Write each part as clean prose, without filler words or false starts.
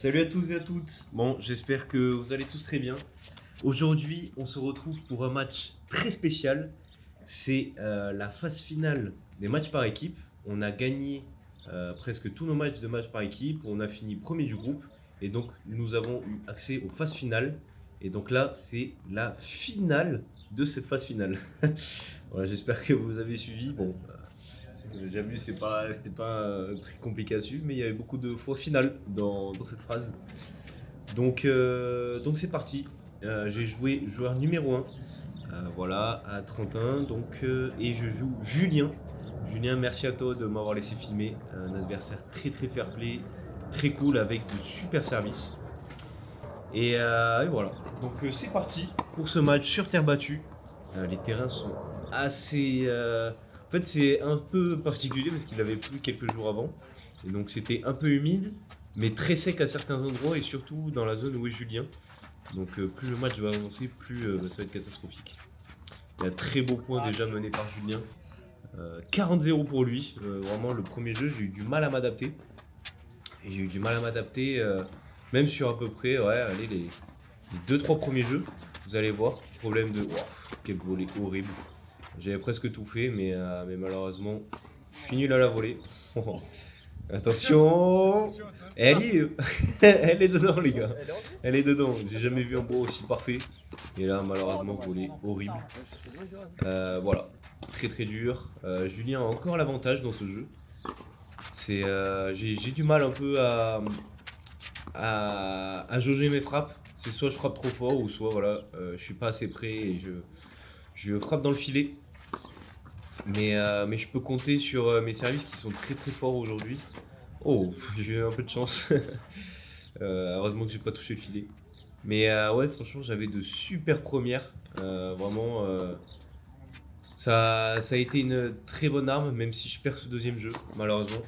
Salut à tous et à toutes. Bon, j'espère que vous allez tous très bien. Aujourd'hui, on se retrouve pour un match très spécial. C'est la phase finale des matchs par équipe. On a gagné presque tous nos matchs par équipe. On a fini premier du groupe. Et donc, nous avons eu accès aux phases finales. Et donc là, c'est la finale de cette phase finale. Voilà, j'espère que vous avez suivi. Bon, j'ai vu, c'était pas très compliqué à suivre, mais il y avait beaucoup de fois finales dans cette phrase. Donc c'est parti. J'ai joué joueur numéro 1, voilà, à 31. Et je joue Julien. Julien, merci à toi de m'avoir laissé filmer. Un adversaire très très fair play, très cool avec de super services. Et voilà. Donc c'est parti pour ce match sur terre battue. Les terrains sont assez. En fait, c'est un peu particulier parce qu'il avait plu quelques jours avant. Et donc c'était un peu humide, mais très sec à certains endroits et surtout dans la zone où est Julien. Donc plus le match va avancer, plus ça va être catastrophique. Il y a très beau point déjà mené par Julien. 40-0 pour lui. Vraiment, le premier jeu, j'ai eu du mal à m'adapter. Et j'ai eu du mal à m'adapter, même sur à peu près, ouais, allez, les 2-3 premiers jeux. Vous allez voir, problème de. Oh, quel volet horrible. J'avais presque tout fait, mais malheureusement, je suis nul à la volée. Attention. Elle y est. Elle est dedans, les gars. Elle est dedans. J'ai jamais vu un bois aussi parfait. Et là, malheureusement, volé horrible. Voilà. Très très dur. Julien a encore l'avantage dans ce jeu. J'ai du mal un peu à jauger mes frappes. C'est soit je frappe trop fort ou soit voilà, je suis pas assez près et je frappe dans le filet. Mais je peux compter sur mes services qui sont très très forts aujourd'hui. Oh, j'ai eu un peu de chance. Heureusement que j'ai pas touché le filet. Mais ouais, franchement, j'avais de super premières. Vraiment, ça a été une très bonne arme, même si je perds ce deuxième jeu, malheureusement.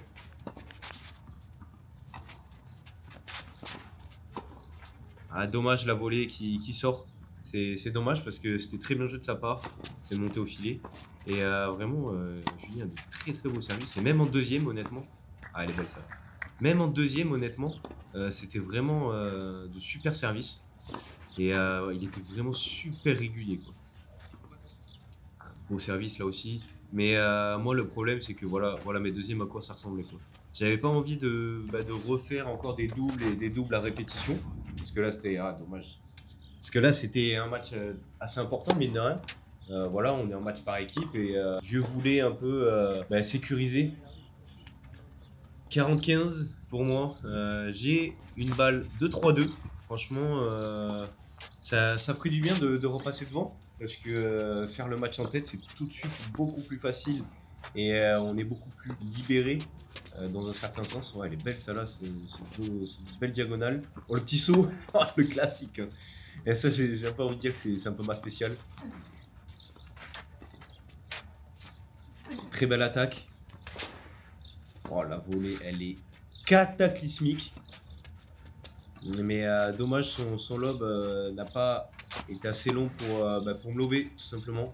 Ah, dommage la volée qui sort. C'est dommage parce que c'était très bien joué de sa part. C'est monté au filet. Et vraiment, Julien a de très très beaux services. Et même en deuxième, honnêtement. Ah, elle est belle ça. Même en deuxième, honnêtement, c'était vraiment de super services. Et il était vraiment super régulier, quoi. Beau service là aussi. Mais moi, le problème, c'est que voilà mes deuxièmes à quoi ça ressemblait, quoi. J'avais pas envie de refaire encore des doubles et des doubles à répétition. Parce que là, c'était dommage. Parce que là, c'était un match assez important, mine de rien. Voilà, on est en match par équipe et je voulais un peu sécuriser. 40-15 pour moi. J'ai une balle de 3-2. Franchement, ça ferait du bien de repasser devant. Parce que faire le match en tête, c'est tout de suite beaucoup plus facile. Et on est beaucoup plus libéré dans un certain sens. Ouais, elle est belle, ça là. C'est une belle diagonale. Oh, le petit saut, le classique. Et ça, j'ai un peu envie de dire que c'est un peu ma spéciale. Très belle attaque. Oh, la volée, elle est cataclysmique. Mais dommage, son lob n'a pas été assez long pour me lober, tout simplement.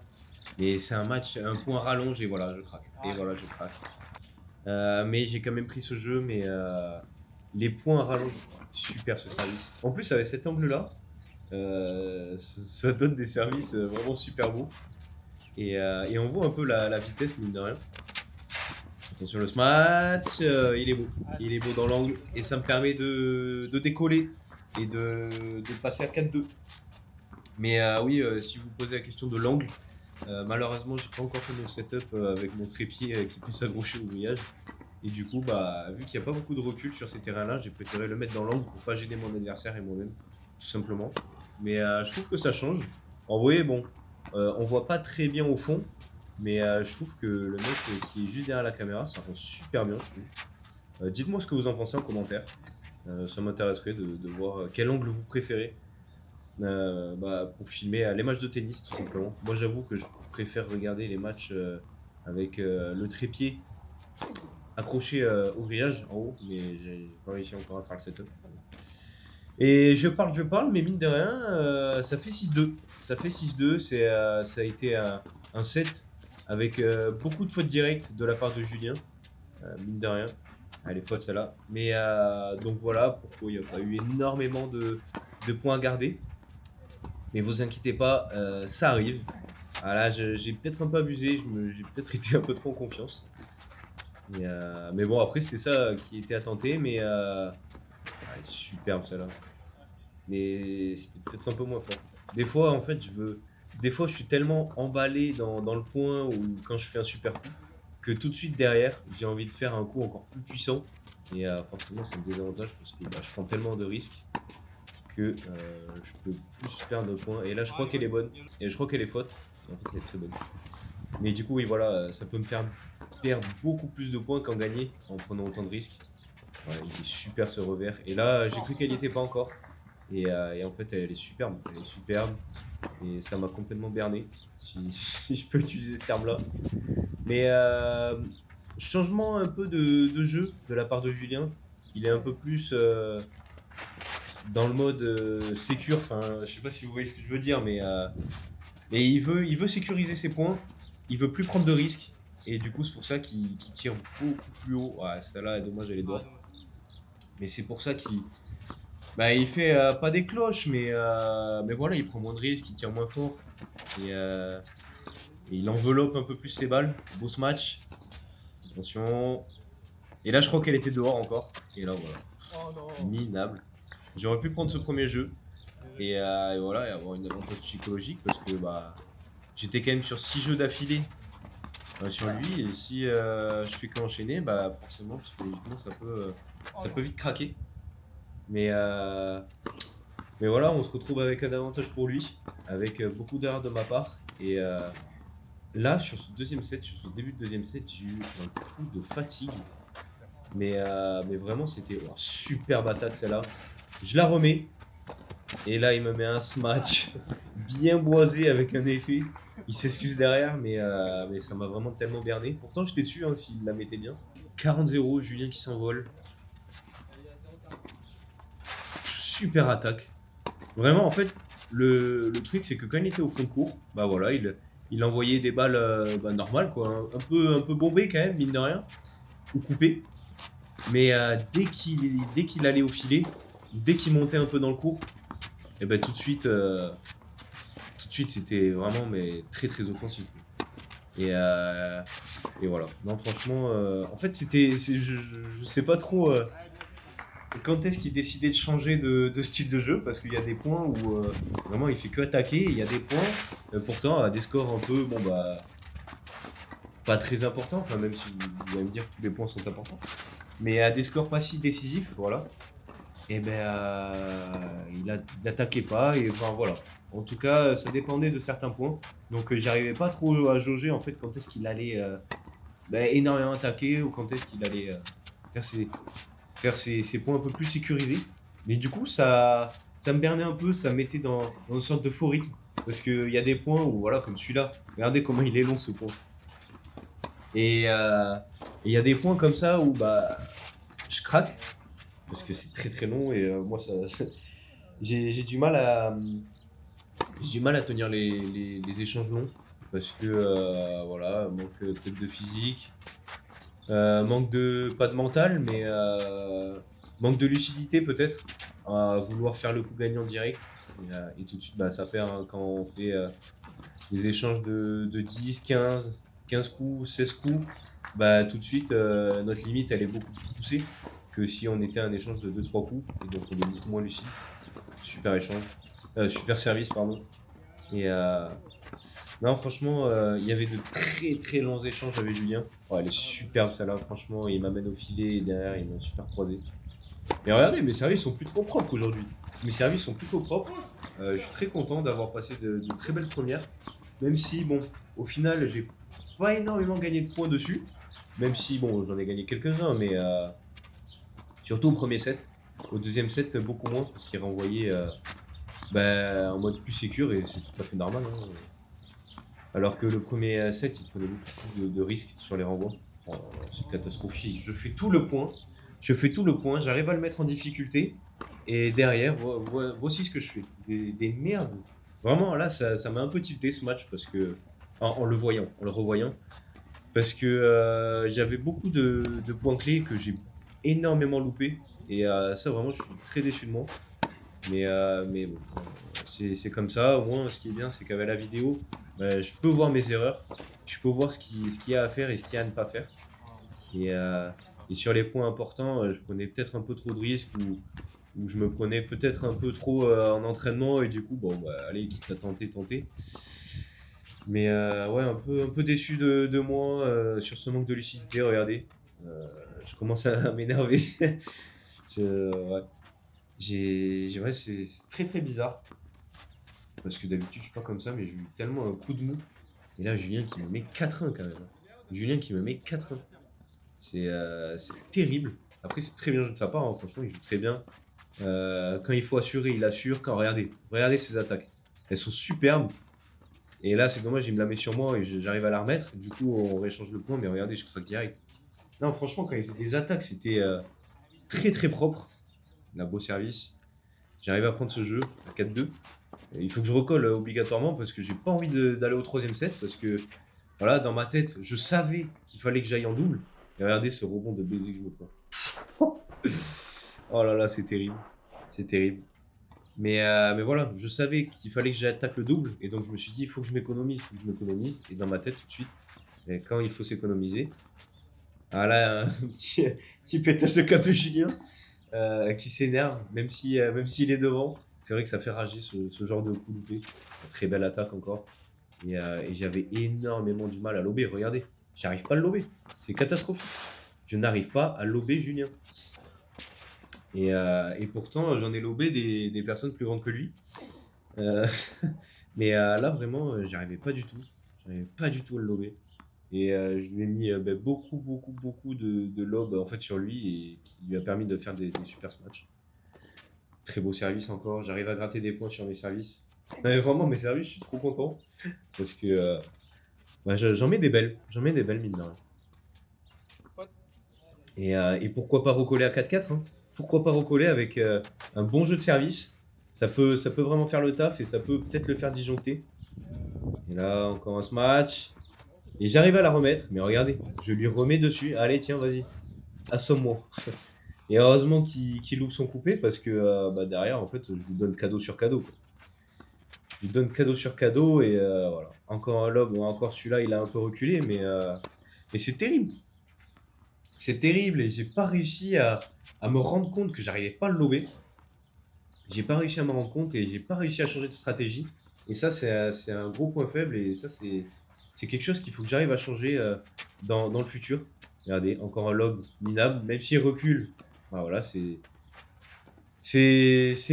Mais c'est un match, un point rallonge et voilà, je craque. Et voilà, je craque. Mais j'ai quand même pris ce jeu, mais les points rallonge, super ce service. En plus, avec cet angle-là, ça donne des services vraiment super beaux. Et on voit un peu la vitesse, mine de rien. Attention le smash, il est beau. Il est beau dans l'angle et ça me permet de décoller et de passer à 4-2. Mais oui, si vous posez la question de l'angle, malheureusement j'ai pas encore fait mon setup avec mon trépied qui est plus accroché au grillage. Et du coup, vu qu'il n'y a pas beaucoup de recul sur ces terrains-là, j'ai préféré le mettre dans l'angle pour pas gêner mon adversaire et moi-même, tout simplement. Mais je trouve que ça change. En vrai, bon, on voit pas très bien au fond. Mais je trouve que le mec qui est juste derrière la caméra, ça rend super bien, je trouve. Dites-moi ce que vous en pensez en commentaire. Ça m'intéresserait de voir quel angle vous préférez pour filmer les matchs de tennis, tout simplement. Moi, j'avoue que je préfère regarder les matchs avec le trépied accroché au grillage en haut, mais j'ai pas réussi encore à faire le setup. Et je parle, mais mine de rien, ça fait 6-2. Ça fait 6-2, ça a été un set avec beaucoup de fautes directes de la part de Julien, mine de rien. Elle est faute celle-là. Mais donc voilà pourquoi il n'y a pas eu énormément de points à garder. Mais vous inquiétez pas, ça arrive. Ah là, j'ai peut-être un peu abusé, j'ai peut-être été un peu trop en confiance. Mais bon, après, c'était ça qui était à tenter. Mais superbe celle-là. Mais c'était peut-être un peu moins fort. Des fois, en fait, des fois, je suis tellement emballé dans le point ou quand je fais un super coup que tout de suite derrière, j'ai envie de faire un coup encore plus puissant. Et forcément, ça me désavantage parce que je prends tellement de risques que je peux plus perdre de points. Et là, je crois qu'elle est bonne. Et je crois qu'elle est faute. Et en fait, elle est très bonne. Mais du coup, oui, voilà, ça peut me faire perdre beaucoup plus de points qu'en gagner en prenant autant de risques. Ouais, il est super ce revers. Et là, j'ai cru qu'elle n'y était pas encore. Et en fait, elle est superbe. Elle est superbe. Et ça m'a complètement berné, si je peux utiliser ce terme-là. Mais changement un peu de jeu de la part de Julien. Il est un peu plus dans le mode sécure. Enfin, je sais pas si vous voyez ce que je veux dire, mais il veut sécuriser ses points. Il veut plus prendre de risques. Et du coup, c'est pour ça qu'il tire beaucoup plus haut. Ouais, celle-là, dommage, elle est dehors. Mais c'est pour ça qu'il il fait pas des cloches, mais voilà, il prend moins de risques, il tire moins fort. Et il enveloppe un peu plus ses balles. Beau ce match. Attention. Et là, je crois qu'elle était dehors encore. Et là, voilà. Minable. J'aurais pu prendre ce premier jeu. Et voilà, et avoir une avantage psychologique parce que j'étais quand même sur 6 jeux d'affilée sur lui. Et si je fais qu'enchaîner, forcément, psychologiquement, ça peut vite craquer. Mais voilà, on se retrouve avec un avantage pour lui, avec beaucoup d'erreurs de ma part. Et là, sur ce début de deuxième set, j'ai eu un coup de fatigue. Mais vraiment, c'était superbe attaque celle-là. Je la remets. Et là, il me met un smash bien boisé avec un effet. Il s'excuse derrière, mais ça m'a vraiment tellement berné. Pourtant, j'étais dessus s'il la mettait bien. 40-0, Julien qui s'envole. Super attaque. Vraiment, en fait, le truc, c'est que quand il était au fond de cours, voilà, il envoyait des balles normales, quoi. Un peu bombées quand même, mine de rien. Ou coupées. Mais dès qu'il allait au filet, dès qu'il montait un peu dans le cours, et tout de suite, c'était vraiment très très offensif. Et voilà. Non, franchement, en fait, je sais pas trop quand est-ce qu'il décidait de changer de style de jeu, parce qu'il y a des points où vraiment il fait que attaquer, et il y a des points, pourtant à des scores un peu, pas très importants, enfin même si vous allez me dire que tous les points sont importants, mais à des scores pas si décisifs, voilà. Et il attaquait pas, et enfin voilà. En tout cas, ça dépendait de certains points, donc j'arrivais pas trop à jauger en fait quand est-ce qu'il allait énormément attaquer, ou quand est-ce qu'il allait faire ses points un peu plus sécurisés. Mais du coup, ça me bernait un peu, ça me mettait dans une sorte de faux rythme. Parce qu'il y a des points où, voilà, comme celui-là, regardez comment il est long ce point. Et il y a des points comme ça où je craque, parce que c'est très très long, et moi, j'ai du mal à tenir les échanges longs. Parce que, voilà, manque peut-être de physique. Manque pas de mental, mais manque de lucidité peut-être, à vouloir faire le coup gagnant direct. Et tout de suite, ça perd quand on fait des échanges de 10, 15 coups, 16 coups. Tout de suite, notre limite, elle est beaucoup plus poussée que si on était un échange de 2-3 coups. Et donc, on est beaucoup moins lucide. Super échange. Super service, pardon. Et non, franchement, il y avait de très très longs échanges avec Julien. Elle est superbe celle-là, franchement. Il m'amène au filet et derrière, il m'a super croisé. Et regardez, mes services sont plutôt propres aujourd'hui. Mes services sont plutôt propres. Je suis très content d'avoir passé de très belles premières. Même si, au final, j'ai pas énormément gagné de points dessus. Même si, j'en ai gagné quelques-uns, mais surtout au premier set. Au deuxième set, beaucoup moins, parce qu'il renvoyait en mode plus sécure, et c'est tout à fait normal. Alors que le premier set, il prenait beaucoup plus de risques sur les renvois. C'est catastrophique. Je fais tout le point, j'arrive à le mettre en difficulté, et derrière, voici ce que je fais. Des merdes. Vraiment, là, ça m'a un peu tilté ce match, parce que en le revoyant. Parce que j'avais beaucoup de points clés que j'ai énormément loupé. Et ça, vraiment, je suis très déçu de moi. Mais bon, c'est comme ça. Au moins, ce qui est bien, c'est qu'avec la vidéo, je peux voir mes erreurs. Je peux voir ce qu'il y a à faire et ce qu'il y a à ne pas faire. Et, euh, et sur les points importants, je prenais peut-être un peu trop de risques ou je me prenais peut-être un peu trop en entraînement. Et du coup, bon, bah, allez, quitte à tenter, tenter. Mais ouais, un peu déçu de moi sur ce manque de lucidité. Regardez, je commence à m'énerver. Ouais. Ouais, c'est très très bizarre. Parce que d'habitude, je suis pas comme ça, mais j'ai eu tellement un coup de mou. Et là, Julien qui me met 4-1 quand même. Julien qui me met 4-1. C'est terrible. Après, c'est très bien joué de sa part, hein. Franchement, il joue très bien. Quand il faut assurer, il assure. Regardez ses attaques. Elles sont superbes. Et là, c'est dommage, il me la met sur moi et j'arrive à la remettre. Du coup, on rééchange le point, mais regardez, je craque direct. Non, franchement, quand il faisait des attaques, c'était très très propre. La beau service. J'arrive à prendre ce jeu à 4-2. Il faut que je recolle obligatoirement parce que j'ai pas envie d'aller au troisième set. Parce que, voilà, dans ma tête, je savais qu'il fallait que j'aille en double. Et regardez ce rebond de baiser que je me prends. Oh là là, c'est terrible. C'est terrible. Mais voilà, je savais qu'il fallait que j'attaque le double. Et donc je me suis dit, il faut que je m'économise, il faut que je m'économise. Et dans ma tête, tout de suite, et quand il faut s'économiser, ah là, un petit pétage de câble de Julien qui s'énerve, même s'il est devant. C'est vrai que ça fait rager ce genre de coup loupé. Très belle attaque encore. Et j'avais énormément du mal à lober. Regardez, j'arrive pas à le lober. C'est catastrophique. Je n'arrive pas à lober Julien. Et pourtant, j'en ai lobé des personnes plus grandes que lui. Euh, mais là, vraiment, j'arrivais pas du tout. J'arrivais pas du tout à le lober. Et je lui ai mis beaucoup de lobes en fait, sur lui et qui lui a permis de faire des super matchs. Très beau service encore. J'arrive à gratter des points sur mes services. Mais vraiment, mes services, je suis trop content. Parce que j'en mets des belles. J'en mets des belles, mine de rien. Et pourquoi pas recoller à 4-4, hein. Pourquoi pas recoller avec un bon jeu de service. Ça peut vraiment faire le taf et ça peut peut-être le faire disjoncter. Et là, encore un match. Et j'arrive à la remettre. Mais regardez, je lui remets dessus. Allez, tiens, vas-y. Assomme-moi. Et heureusement qu'il loupe son coupé parce que derrière, en fait, je lui donne cadeau sur cadeau, quoi. Je lui donne cadeau sur cadeau et voilà. Encore un lob, encore celui-là, il a un peu reculé, mais c'est terrible. C'est terrible et j'ai pas réussi à me rendre compte que j'arrivais pas à le lober. J'ai pas réussi à me rendre compte et j'ai pas réussi à changer de stratégie. Et ça, c'est un gros point faible et ça, c'est quelque chose qu'il faut que j'arrive à changer dans le futur. Regardez, encore un lob minable, même s'il recule. Ah, voilà, c'est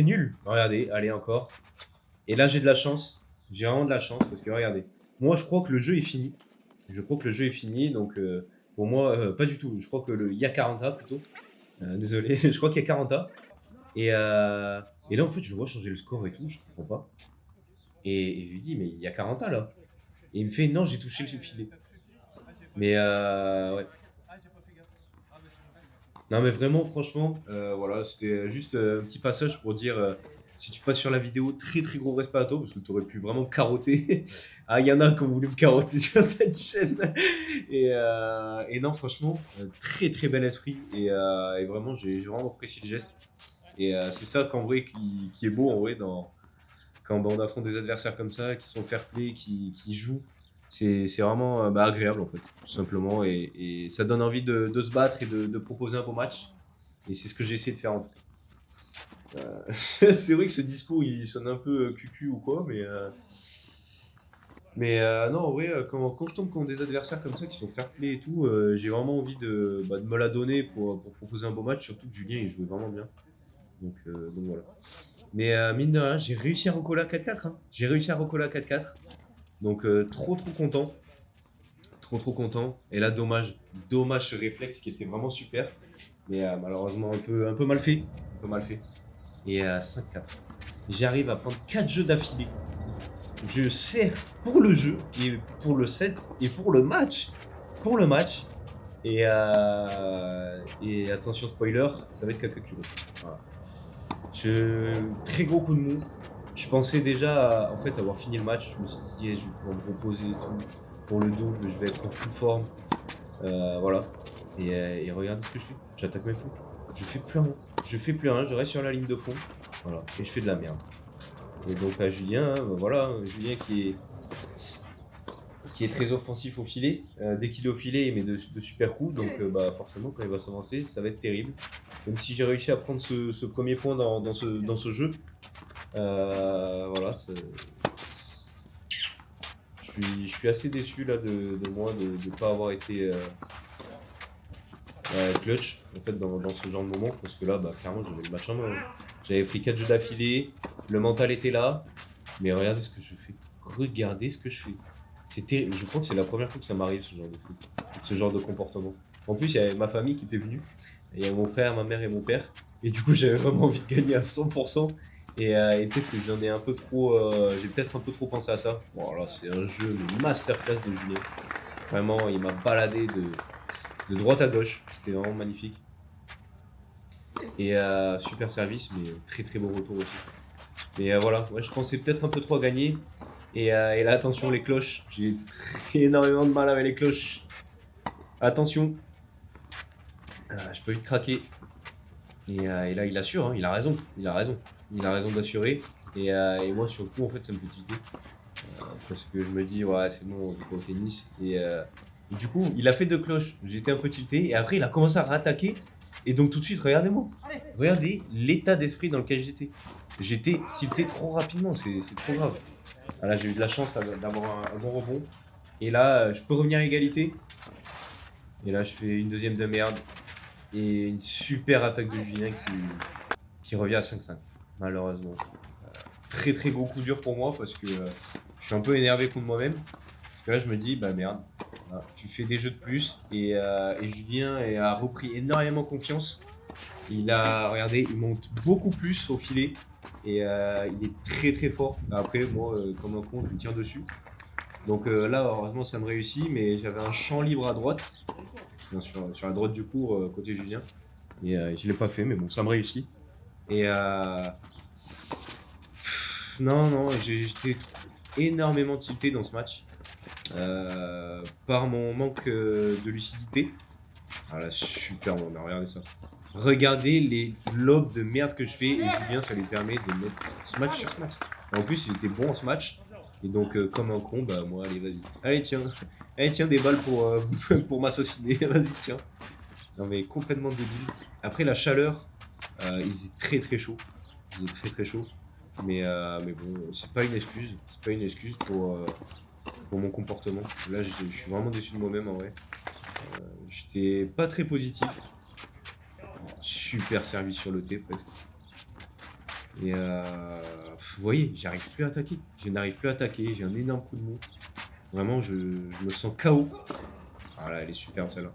nul. Regardez, allez encore. Et là, j'ai de la chance. J'ai vraiment de la chance parce que regardez, moi, je crois que le jeu est fini. Je crois que le jeu est fini, donc pour moi, pas du tout. Je crois que il y a 40A plutôt. Désolé, je crois qu'il y a 40A. Et là, en fait, je vois changer le score et tout, je comprends pas. Et je lui dis, mais il y a 40A là. Et il me fait, non, j'ai touché le filet. Mais ouais. Non, mais vraiment, franchement, voilà, c'était juste un petit passage pour dire si tu passes sur la vidéo, très très gros respect à toi parce que tu aurais pu vraiment carotter. Ah, il y en a qui ont voulu me carotter sur cette chaîne. Et non, franchement, très très bel esprit. Et vraiment, j'ai vraiment apprécié le geste. Et c'est ça qu'en vrai qui est beau en vrai quand on affronte des adversaires comme ça, qui sont fair play, qui jouent. C'est vraiment agréable en fait, tout simplement. Et ça donne envie de se battre et de proposer un beau match. Et c'est ce que j'ai essayé de faire en tout cas. C'est vrai que ce discours il sonne un peu cucu ou quoi, mais non, en vrai, quand je tombe contre des adversaires comme ça qui sont fair play et tout, j'ai vraiment envie de me la donner pour proposer un beau match. Surtout que Julien il jouait vraiment bien. Donc voilà. Mais mine de rien, j'ai réussi à recoller à 4-4, hein. J'ai réussi à recoller à 4-4. Donc trop content. Trop content. Et là, dommage ce réflexe qui était vraiment super. Mais malheureusement un peu mal fait. Un peu mal fait. Et 5-4. J'arrive à prendre 4 jeux d'affilée. Je sers pour le jeu, et pour le set, et pour le match. Pour le match. Et attention spoiler, ça va être caca culot. Voilà. Très gros coup de mou. Je pensais déjà en fait avoir fini le match. Je me suis dit, je vais pouvoir me reposer et tout. Pour le double, je vais être en full forme. Voilà. Et regardez ce que je fais. J'attaque même plus. Je fais plus rien. Je fais plus rien. Je reste sur la ligne de fond. Voilà. Et je fais de la merde. Et donc là, Julien, bah, voilà. Julien qui est très offensif au filet. Dès qu'il est au filet, il met de super coups. Donc bah, forcément, quand il va s'avancer, ça va être terrible. Même si j'ai réussi à prendre ce premier point dans ce jeu. Voilà. Je suis assez déçu là de moi de ne pas avoir été clutch en fait dans ce genre de moment parce que là bah, clairement j'avais le match en main. J'avais pris 4 jeux d'affilée, le mental était là, mais regardez ce que je fais. Regardez ce que je fais. Je crois que c'est la première fois que ça m'arrive ce genre de truc, ce genre de comportement. En plus il y avait ma famille qui était venue, il y avait mon frère, ma mère et mon père, et du coup j'avais vraiment envie de gagner à 100%. Et peut-être que j'en ai un peu trop. J'ai peut-être un peu trop pensé à ça. Bon, là, c'est un jeu de masterclass de Julien. Vraiment, il m'a baladé de droite à gauche. C'était vraiment magnifique. Et super service, mais très très beau retour aussi. Mais voilà, ouais, je pensais peut-être un peu trop à gagner. Et là, attention, les cloches. J'ai énormément de mal avec les cloches. Attention. Je peux vite craquer. Et là, il assure, hein, il a raison. Il a raison. Il a raison d'assurer. Et moi, sur le coup, en fait, ça me fait tilter. Parce que je me dis, ouais, c'est bon, on est pas au tennis. Et du coup, il a fait 2 cloches. J'étais un peu tilté. Et après, il a commencé à rattaquer. Et donc, tout de suite, regardez-moi. Regardez l'état d'esprit dans lequel j'étais. J'étais tilté trop rapidement. C'est trop grave. Ah, là, j'ai eu de la chance d'avoir un bon rebond. Et là, je peux revenir à égalité. Et là, je fais une deuxième de merde. Et une super attaque de Julien qui revient à 5-5. Malheureusement. Très très gros coup dur pour moi parce que je suis un peu énervé contre moi-même. Parce que là, je me dis, bah merde, voilà, tu fais des jeux de plus. Et Julien a repris énormément confiance. Regardez, il monte beaucoup plus au filet. Et il est très très fort. Après, moi, comme un con, je lui tire dessus. Donc là, heureusement, ça me réussit. Mais j'avais un champ libre à droite. Bien sûr, sur la droite du cours, côté Julien. Et je ne l'ai pas fait, mais bon, ça me réussit. Et non, j'étais énormément tilté dans ce match par mon manque de lucidité. Voilà, super bon, regardez ça. Regardez les lobes de merde que je fais et Julien, ça lui permet de mettre smash sur smash. Et en plus, il était bon en smash. Et donc, comme un con, bah moi, allez, vas-y. Allez, tiens, des balles pour m'assassiner. Vas-y, tiens. Non, mais complètement débile. Après, la chaleur, il faisait très très chaud. Il faisait très très chaud. Mais bon, c'est pas une excuse. C'est pas une excuse pour mon comportement. Là, je suis vraiment déçu de moi-même en vrai. J'étais pas très positif. Super service sur le T presque. Et vous voyez, j'arrive plus à attaquer. Je n'arrive plus à attaquer. J'ai un énorme coup de mou. Vraiment, je me sens KO. Ah là, elle est superbe celle-là.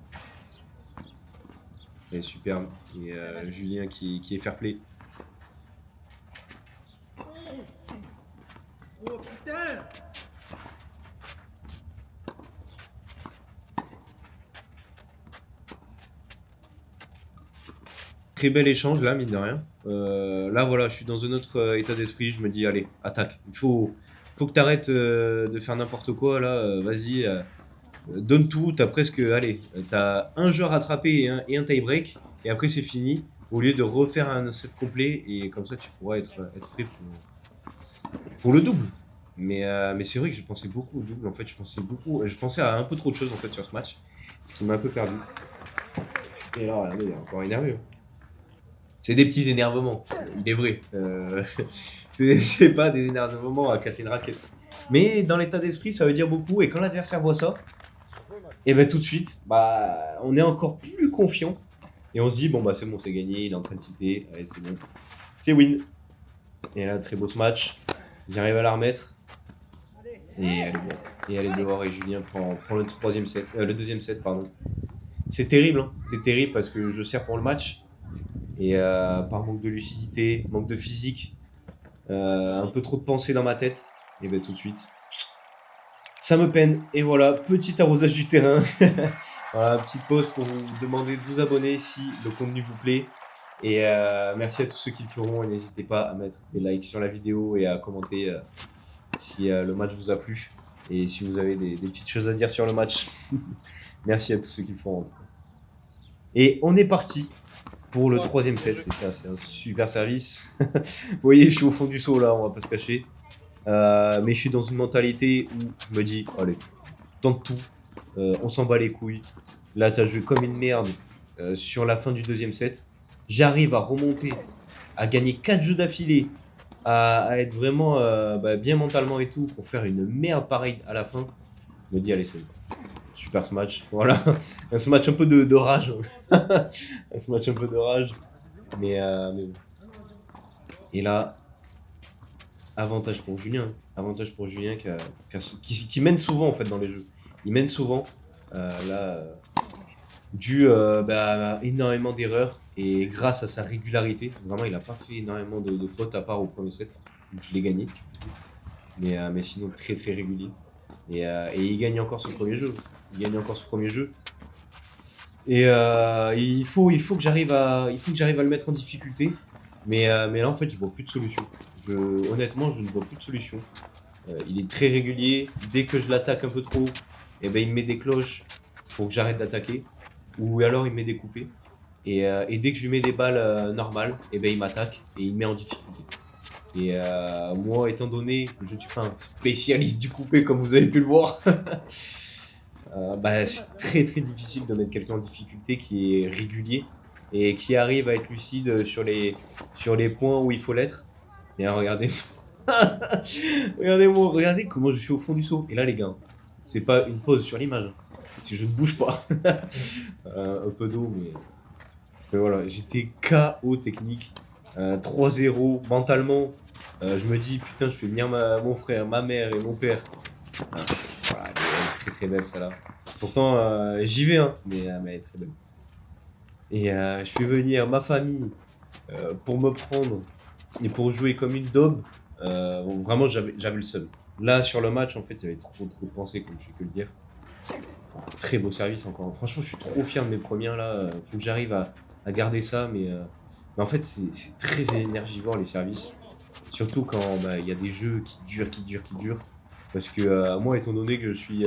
Elle est superbe. Et Julien qui est fair play. Oh putain! Très bel échange là, mine de rien. Là, voilà, je suis dans un autre état d'esprit. Je me dis, allez, attaque. Il faut que tu arrêtes de faire n'importe quoi là. Vas-y, donne tout. T'as presque, allez, t'as un jeu à rattraper et un tie-break. Et après, c'est fini. Au lieu de refaire un set complet. Et comme ça, tu pourras être frais pour le double. Mais c'est vrai que je pensais beaucoup au double. En fait, je pensais à un peu trop de choses en fait sur ce match. Ce qui m'a un peu perdu. Et là, regardez, il est encore énervé. C'est des petits énervements, il est vrai. C'est pas des énervements à casser une raquette. Mais dans l'état d'esprit, ça veut dire beaucoup. Et quand l'adversaire voit ça, et ben tout de suite, bah, on est encore plus confiant. Et on se dit, bon, bah c'est bon, c'est gagné, il est en train de citer. Allez, c'est bon. C'est win. Et là, très beau ce match. J'arrive à la remettre. Et elle est bon. Et elle est dehors. Et Julien prend le deuxième set, pardon. C'est terrible, hein. C'est terrible parce que je sers pour le match. Et par manque de lucidité, manque de physique, un peu trop de pensée dans ma tête, et bien tout de suite, ça me peine. Et voilà, petit arrosage du terrain. Voilà, petite pause pour vous demander de vous abonner si le contenu vous plaît. Et merci à tous ceux qui le feront. Et n'hésitez pas à mettre des likes sur la vidéo et à commenter si le match vous a plu. Et si vous avez des petites choses à dire sur le match. Merci à tous ceux qui le feront. Et on est parti pour le troisième set. Et ça, c'est un super service. Vous voyez, je suis au fond du seau là, on va pas se cacher. Mais je suis dans une mentalité où je me dis, allez, tente tout, on s'en bat les couilles. Là, tu as joué comme une merde sur la fin du deuxième set. J'arrive à remonter, à gagner 4 jeux d'affilée, à être vraiment bien mentalement et tout, pour faire une merde pareille à la fin. Je me dis, allez, c'est bon. Super ce match. Voilà, un match un peu de rage. Un match un peu de rage. Mais bon. Et là, avantage pour Julien. Avantage pour Julien qui mène souvent en fait dans les jeux. Il mène souvent. Là, dû à énormément d'erreurs et grâce à sa régularité. Vraiment, il n'a pas fait énormément de fautes à part au premier set où je l'ai gagné. Mais sinon, très très régulier. Et il gagne encore son premier jeu. Il gagne encore son premier jeu. Et il faut que j'arrive à le mettre en difficulté. Mais là, en fait, je vois plus de solution. Honnêtement, je ne vois plus de solution. Il est très régulier. Dès que je l'attaque un peu trop, il me met des cloches pour que j'arrête d'attaquer. Ou alors il me met des coupés. Et dès que je lui mets des balles normales, il m'attaque et il me met en difficulté. Et moi, étant donné que je ne suis pas un spécialiste du coupé, comme vous avez pu le voir, c'est très très difficile de mettre quelqu'un en difficulté qui est régulier et qui arrive à être lucide sur les points où il faut l'être. Et regardez, regardez comment je suis au fond du seau. Et là, les gars, c'est pas une pause sur l'image. Si je ne bouge pas, un peu d'eau, mais voilà, j'étais KO technique. 3-0 mentalement. Je me dis, putain, je fais venir mon frère, ma mère et mon père. Voilà, elle est très très belle, celle-là. Pourtant, j'y vais, hein, mais elle est très belle. Et je fais venir ma famille pour me prendre et pour jouer comme une daube. Bon, vraiment, j'avais le seum. Là, sur le match, en fait, il y avait trop de pensées, comme je fais que le dire. Enfin, très beau service encore. Franchement, je suis trop fier de mes premières là. Faut que j'arrive à garder ça, mais en fait, c'est très énergivore les services. Surtout quand il y a des jeux qui durent. Parce que moi, étant donné que je suis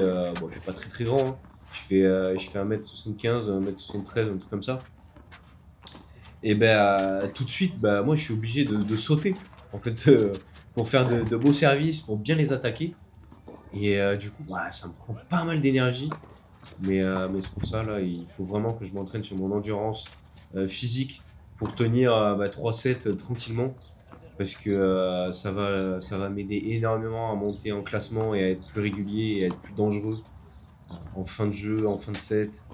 pas très très grand, hein. Je fais 1m75, 1m73, un truc comme ça. Et tout de suite, moi je suis obligé de sauter en fait pour faire de beaux services, pour bien les attaquer. Et du coup, ça me prend pas mal d'énergie. Mais c'est pour ça, là, il faut vraiment que je m'entraîne sur mon endurance physique pour tenir 3-7 tranquillement. Parce que ça va m'aider énormément à monter en classement et à être plus régulier et à être plus dangereux en fin de jeu, en fin de set,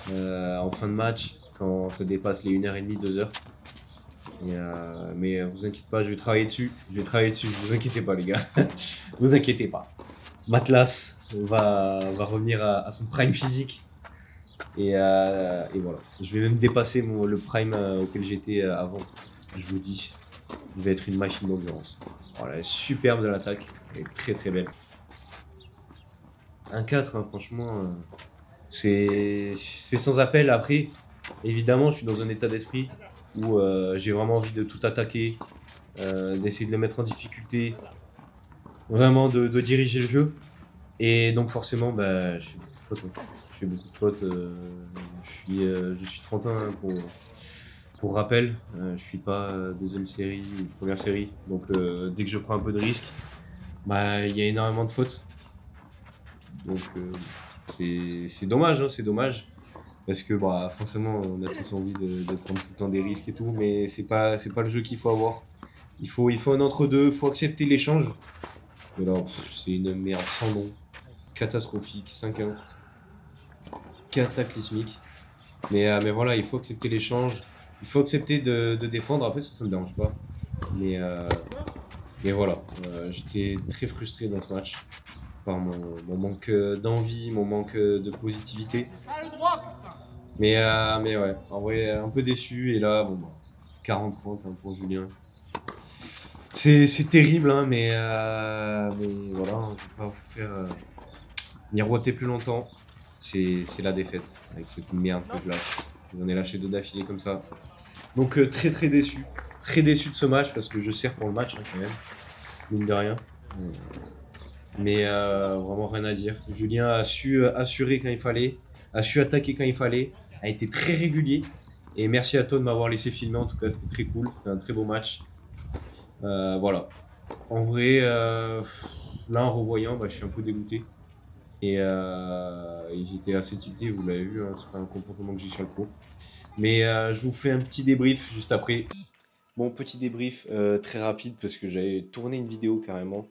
en fin de match, quand ça dépasse les 1h30, 2h. Mais vous inquiétez pas, je vais travailler dessus. Vous inquiétez pas, les gars. Vous inquiétez pas. Matlas va revenir à son prime physique. Et voilà. Je vais même dépasser le prime auquel j'étais avant. Je vous dis, je vais être une machine d'endurance. Voilà, superbe de l'attaque. Elle est très très belle. 1-4, hein, franchement, c'est sans appel. Après, évidemment, je suis dans un état d'esprit où j'ai vraiment envie de tout attaquer, d'essayer de les mettre en difficulté, vraiment de diriger le jeu. Et donc forcément, je fais beaucoup de fautes. Hein. Je fais beaucoup de fautes. Je suis 31 hein, pour rappel. Je suis pas deuxième série ou première série. Donc dès que je prends un peu de risque, il y a énormément de fautes. Donc c'est dommage, hein, c'est dommage. Parce que forcément, on a tous envie de prendre tout le temps des risques et tout, mais c'est pas le jeu qu'il faut avoir. Il faut un entre-deux, il faut accepter l'échange. Mais là, c'est une merde sans nom. Catastrophique, 5-1. Cataclysmique. Mais voilà, il faut accepter l'échange. Il faut accepter de défendre. Après, ça me dérange pas. Mais voilà, j'étais très frustré dans ce match. Par mon manque d'envie, mon manque de positivité. Mais ouais, en vrai, un peu déçu. Et là, 40-30 hein, pour Julien. C'est terrible, hein, mais voilà, je vais pas vous faire miroiter plus longtemps. C'est la défaite avec cette merde que je lâche. J'en ai lâché 2 d'affilée comme ça. Donc très très déçu. Très déçu de ce match parce que je sers pour le match hein, quand même. Mine de rien. Mais vraiment rien à dire. Julien a su assurer quand il fallait, a su attaquer quand il fallait. a été très régulier. Et merci à toi de m'avoir laissé filmer, en tout cas c'était très cool, c'était un très beau match. Voilà. En vrai, là en revoyant, je suis un peu dégoûté. Et j'étais assez tilté, vous l'avez vu, hein, c'est pas un comportement que j'ai sur le pro. Mais je vous fais un petit débrief juste après. Bon, petit débrief très rapide parce que j'avais tourné une vidéo carrément.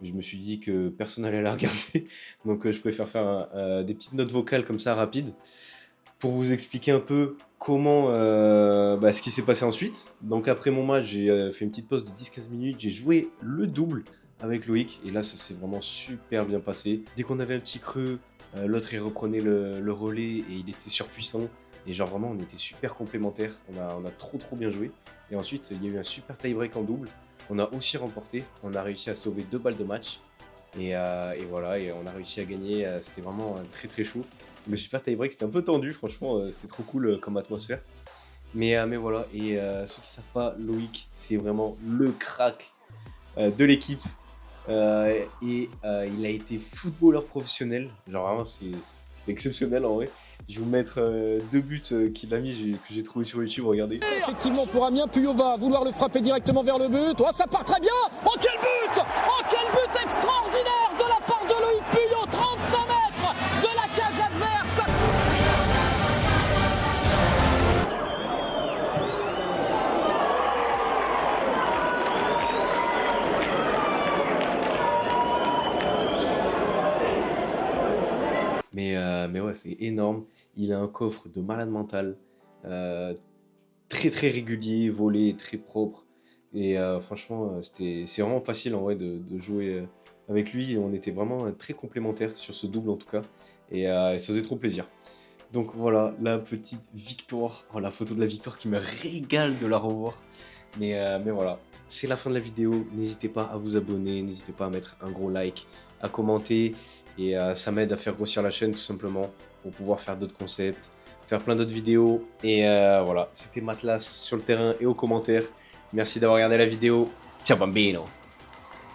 Je me suis dit que personne n'allait la regarder. Donc je préfère faire des petites notes vocales comme ça rapides pour vous expliquer un peu comment ce qui s'est passé ensuite. Donc après mon match, j'ai fait une petite pause de 10-15 minutes. J'ai joué le double avec Loïc et là ça s'est vraiment super bien passé. Dès qu'on avait un petit creux, l'autre il reprenait le relais et il était surpuissant. Et genre vraiment on était super complémentaires. On a trop bien joué. Et ensuite il y a eu un super tie-break en double. On a aussi remporté. On a réussi à sauver 2 balles de match. Et voilà, et on a réussi à gagner. C'était vraiment très chaud. Le super tie-break, c'était un peu tendu, franchement, c'était trop cool comme atmosphère. Mais voilà, et ceux qui ne savent pas, Loïc, c'est vraiment le crack de l'équipe. Il a été footballeur professionnel. Genre vraiment, c'est exceptionnel en vrai. Je vais vous mettre 2 buts qu'il a mis, que j'ai trouvé sur YouTube, regardez. Effectivement pour Amiens, Puyol va vouloir le frapper directement vers le but. Oh, ça part très bien. Oh quel but! Oh quel but extraordinaire de la part de Loïc Puyol, 35 mètres de la cage adverse. Mais ouais, c'est énorme. Il a un coffre de malade mental. Très régulier, volé, très propre. Et franchement, c'est vraiment facile en vrai de jouer avec lui. Et on était vraiment très complémentaires sur ce double en tout cas. Et ça faisait trop plaisir. Donc voilà, la petite victoire. Oh, la photo de la victoire qui me régale de la revoir. Mais voilà, c'est la fin de la vidéo. N'hésitez pas à vous abonner, n'hésitez pas à mettre un gros like, à commenter. Et ça m'aide à faire grossir la chaîne tout simplement pour pouvoir faire d'autres concepts, faire plein d'autres vidéos. Et voilà, c'était Matlas sur le terrain et aux commentaires. Merci d'avoir regardé la vidéo. Ciao bambino!